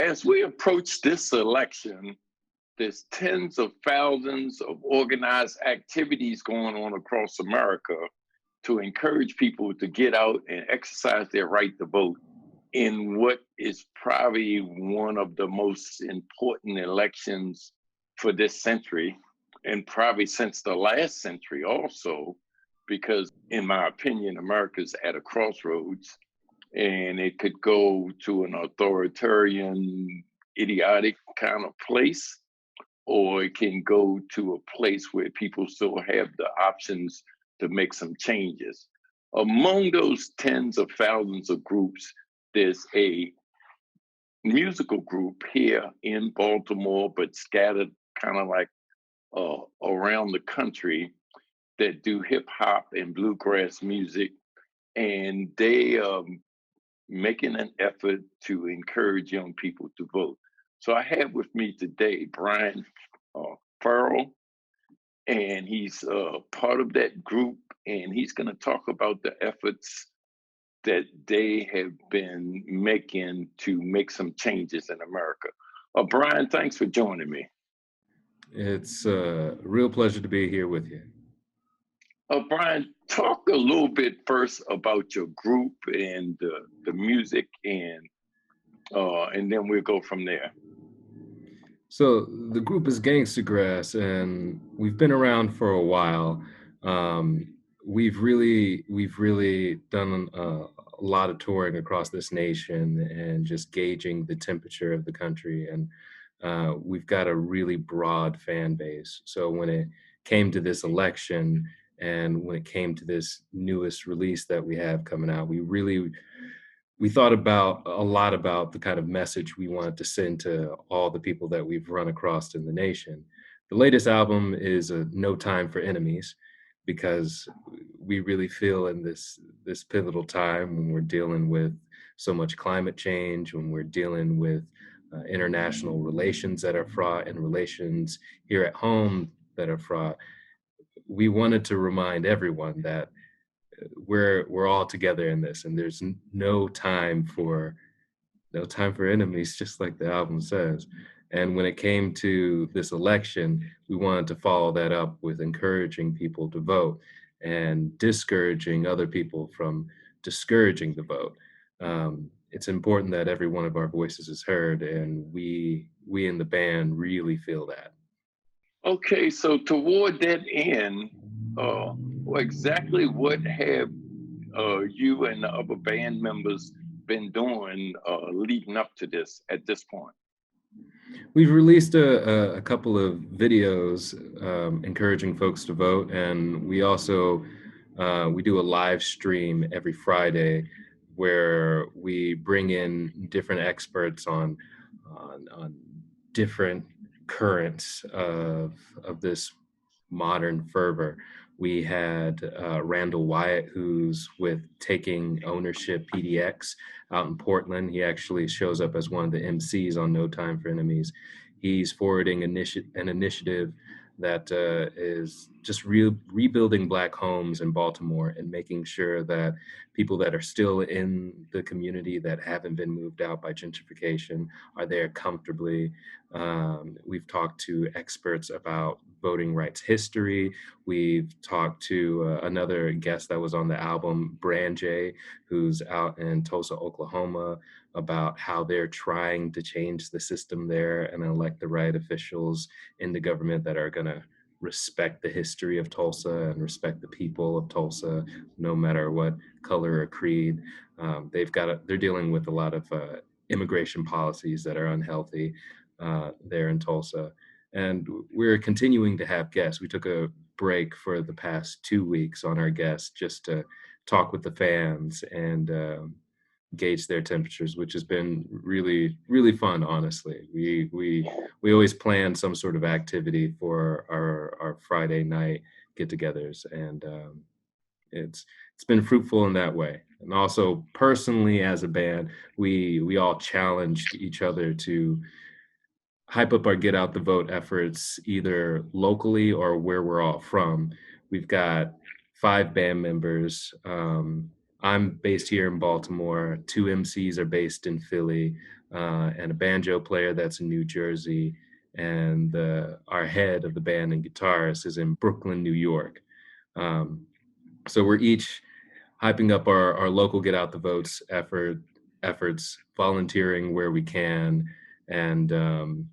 As we approach this election, there's tens of thousands of organized activities going on across America to encourage people to get out and exercise their right to vote in what is probably one of the most important elections for this century, and probably since the last century also, because in my opinion, America's at a crossroads, and it could go to an authoritarian, idiotic kind of place, or it can go to a place where people still have the options to make some changes. Among those tens of thousands of groups, there's a musical group here in Baltimore, but scattered kind of like around the country, that do hip hop and bluegrass music. And they making an effort to encourage young people to vote. So I have with me today Brian Farrow, and he's part of that group, and he's going to talk about the efforts that they have been making to make some changes in America. Brian, thanks for joining me. It's a real pleasure to be here with you. Brian, talk a little bit first about your group and the music, and then we'll go from there. So the group is Gangstagrass, and we've been around for a while. We've really done a lot of touring across this nation and just gauging the temperature of the country, and we've got a really broad fan base. So when it came to this election, and when it came to this newest release that we have coming out, we thought about a lot about the kind of message we wanted to send to all the people that we've run across in the nation. The latest album is No Time for Enemies, because we really feel in this pivotal time when we're dealing with so much climate change, when we're dealing with international relations that are fraught and relations here at home that are fraught. We wanted to remind everyone that we're all together in this, and there's no time for enemies, just like the album says. And when it came to this election, we wanted to follow that up with encouraging people to vote and discouraging other people from discouraging the vote. It's important that every one of our voices is heard, and we in the band really feel that. Okay, so toward that end, exactly what have you and the other band members been doing leading up to this at this point? We've released a couple of videos encouraging folks to vote, and we also we do a live stream every Friday where we bring in different experts on different currents of this modern fervor. We had Randall Wyatt, who's with Taking Ownership PDX out in Portland. He actually shows up as one of the MCs on No Time for Enemies. He's forwarding an initiative that is just rebuilding Black homes in Baltimore and making sure that people that are still in the community that haven't been moved out by gentrification are there comfortably. We've talked to experts about voting rights history. We've talked to another guest that was on the album, Brand J, who's out in Tulsa, Oklahoma, about how they're trying to change the system there and elect the right officials in the government that are going to respect the history of Tulsa and respect the people of Tulsa, no matter what color or creed. They're dealing with a lot of immigration policies that are unhealthy there in Tulsa. And we're continuing to have guests. We took a break for the past 2 weeks on our guests just to talk with the fans and gauge their temperatures, which has been really, really fun, honestly. We always plan some sort of activity for our Friday night get-togethers, and it's been fruitful in that way. And also personally, as a band, we all challenged each other to hype up our get out the vote efforts, either locally or where we're all from. We've got 5 band members. I'm based here in Baltimore. 2 MCs are based in Philly. and a banjo player that's in New Jersey, and our head of the band and guitarist is in Brooklyn, New York. Um, so we're each hyping up our local get out the votes efforts, volunteering where we can, and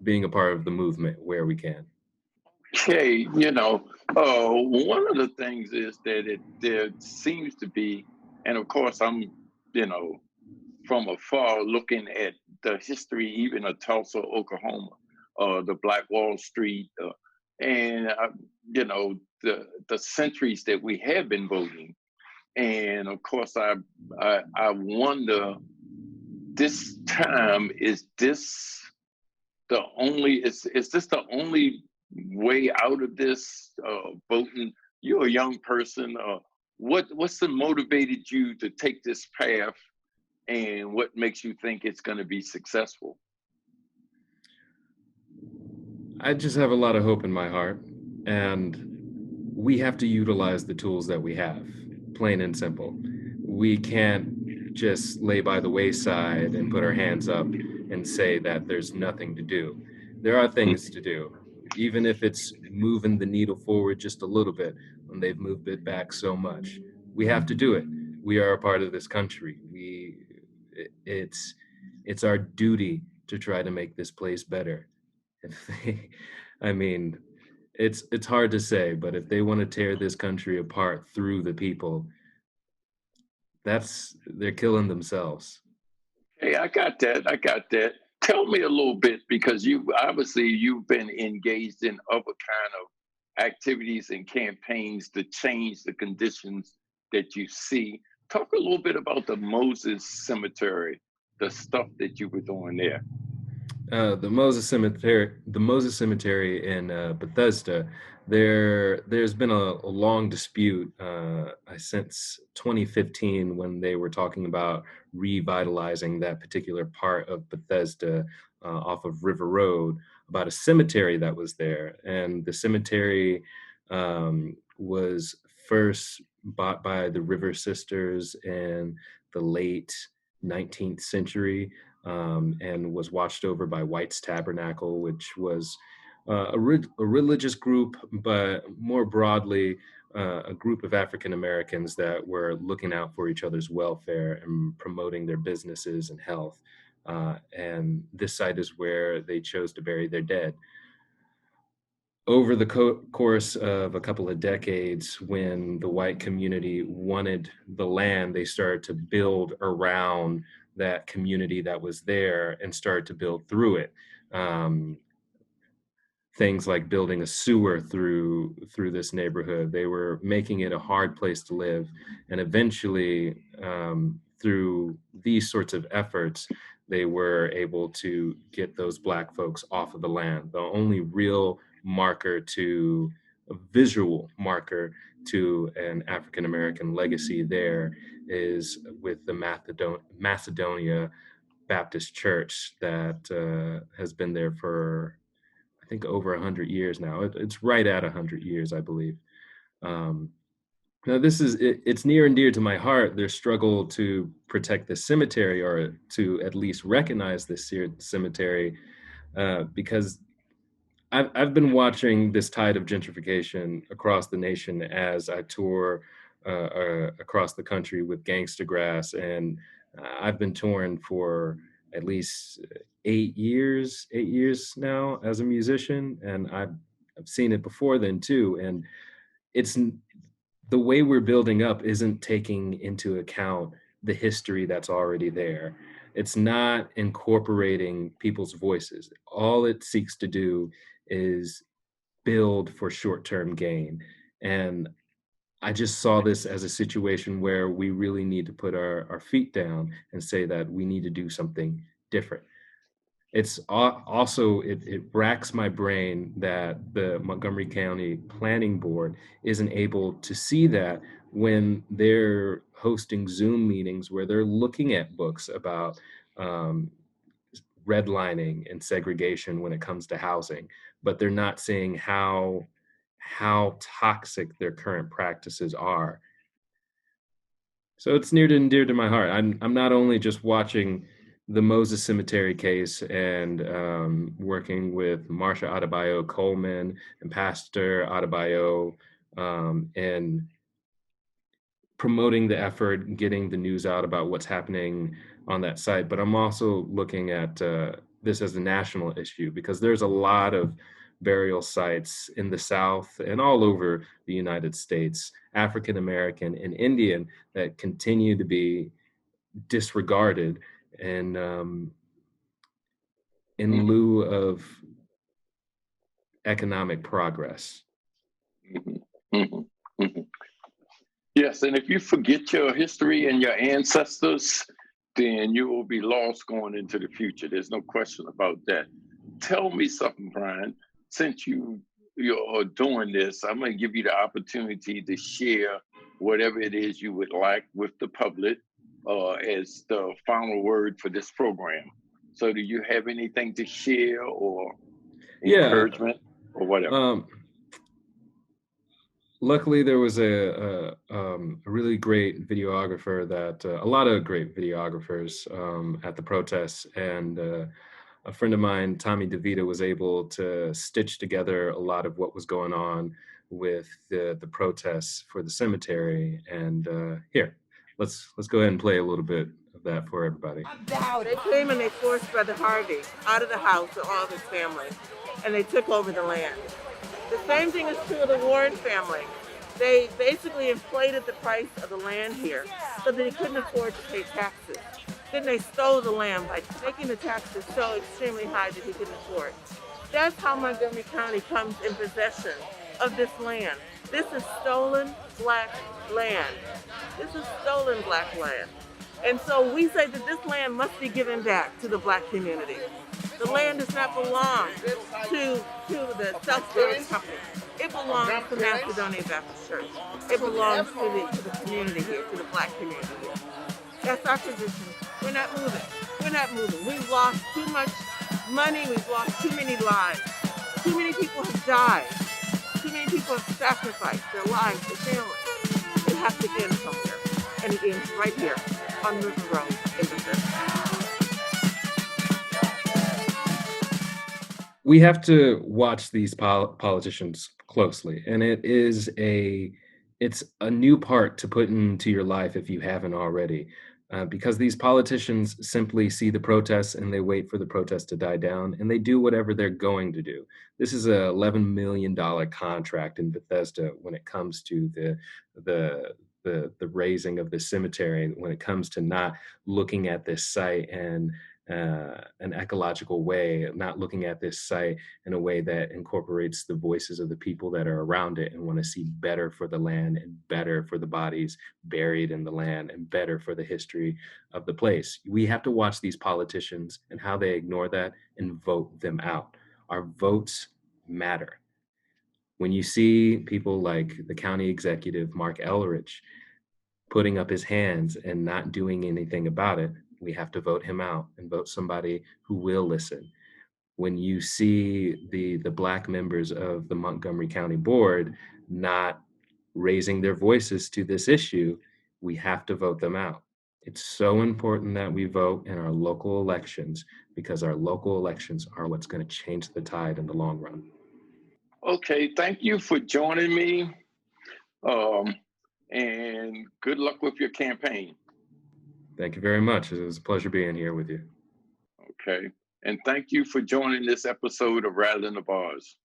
being a part of the movement where we can. Okay, one of the things is that there seems to be, and of course I'm, from afar looking at the history even of Tulsa, Oklahoma, the Black Wall Street, and the centuries that we have been voting, and of course I wonder this time, is this the only way out of this, voting? You're a young person. What's motivated you to take this path, and what makes you think it's going to be successful? I just have a lot of hope in my heart, and we have to utilize the tools that we have, plain and simple. We can't just lay by the wayside and put our hands up and say that there's nothing to do. There are things to do, even if it's moving the needle forward just a little bit when they've moved it back so much. We have to do it. We are a part of this country. It's it's our duty to try to make this place better. If they, I mean, it's hard to say, but if they want to tear this country apart through the people, they're killing themselves. Hey, I got that. I got that. Tell me a little bit, because you've been engaged in other kind of activities and campaigns to change the conditions that you see. Talk a little bit about the Moses Cemetery, the stuff that you were doing there. The Moses Cemetery in Bethesda. There's been a long dispute since 2015 when they were talking about revitalizing that particular part of Bethesda off of River Road, about a cemetery that was there, and the cemetery was first bought by the River Sisters in the late 19th century, and was watched over by White's Tabernacle, which was a religious group, but more broadly, a group of African Americans that were looking out for each other's welfare and promoting their businesses and health. And this site is where they chose to bury their dead. Over the course of a couple of decades, when the white community wanted the land, they started to build around that community that was there and started to build through it. Um, Things like building a sewer through this neighborhood. They were making it a hard place to live, and eventually, through these sorts of efforts, they were able to get those Black folks off of the land. The only real marker to a visual marker to an African American legacy there is with the Macedonia Baptist Church that has been there for, I think, over 100 years now. It's right at 100 years, I believe. Um, Now, it's near and dear to my heart, their struggle to protect the cemetery, or to at least recognize this cemetery, because I've been watching this tide of gentrification across the nation as I tour across the country with Gangstagrass, and I've been touring for at least 8 years now as a musician, and I've seen it before then too, and it's the way we're building up isn't taking into account the history that's already there. It's not incorporating people's voices. All it seeks to do is build for short-term gain. And I just saw this as a situation where we really need to put our feet down and say that we need to do something different. It's also, it racks my brain that the Montgomery County Planning Board isn't able to see that when they're hosting Zoom meetings where they're looking at books about um, redlining and segregation when it comes to housing, but they're not seeing how toxic their current practices are. So it's near and dear to my heart. I'm not only just watching the Moses Cemetery case and working with Marsha Adebayo Coleman and Pastor Adebayo, and promoting the effort, getting the news out about what's happening on that site. But I'm also looking at this as a national issue because there's a lot of burial sites in the South and all over the United States, African American and Indian, that continue to be disregarded and in Mhm, lieu of economic progress. mhm, mhm, mhm. Yes, and if you forget your history and your ancestors, then you will be lost going into the future. There's no question about that. Tell me something, Brian. Since you're doing this, I'm going to give you the opportunity to share whatever it is you would like with the public as the final word for this program. So, do you have anything to share or Yeah. encouragement or whatever? Um, Luckily, there was a really great videographer that a lot of great videographers at the protests, and a friend of mine, Tommy DeVito, was able to stitch together a lot of what was going on with the protests for the cemetery. And here, let's go ahead and play a little bit of that for everybody. They came and they forced Brother Harvey out of the house with all of his family, and they took over the land. The same thing is true of the Warren family. They basically inflated the price of the land here so that he couldn't afford to pay taxes. Then they stole the land by making the taxes so extremely high that he couldn't afford. That's how Montgomery County comes in possession of this land. This is stolen black land. This is stolen black land. And so we say that this land must be given back to the black community. The land does not belong to the self-storage company. It belongs to Macedonia Baptist Church. It belongs to the community here, to the black community here. That's our position. We're not moving. We're not moving. We've lost too much money. We've lost too many lives. Too many people have died. Too many people have sacrificed their lives, their families. It has to end somewhere. And it ends right here on River Road in Bethesda. We have to watch these politicians closely, and it's a new part to put into your life if you haven't already, because these politicians simply see the protests and they wait for the protests to die down, and they do whatever they're going to do. This is a $11 million contract in Bethesda when it comes to the the raising of the cemetery, when it comes to not looking at this site and an ecological way, not looking at this site in a way that incorporates the voices of the people that are around it and want to see better for the land and better for the bodies buried in the land and better for the history of the place. We have to watch these politicians and how they ignore that and vote them out. Our votes matter. When you see people like the county executive, Mark Elrich, putting up his hands and not doing anything about it, we have to vote him out and vote somebody who will listen. When you see the black members of the Montgomery County Board not raising their voices to this issue, we have to vote them out. It's so important that we vote in our local elections because our local elections are what's going to change the tide in the long run. Okay, thank you for joining me. Um, and good luck with your campaign. Thank you very much. It was a pleasure being here with you. Okay. And thank you for joining this episode of Rattling the Bars.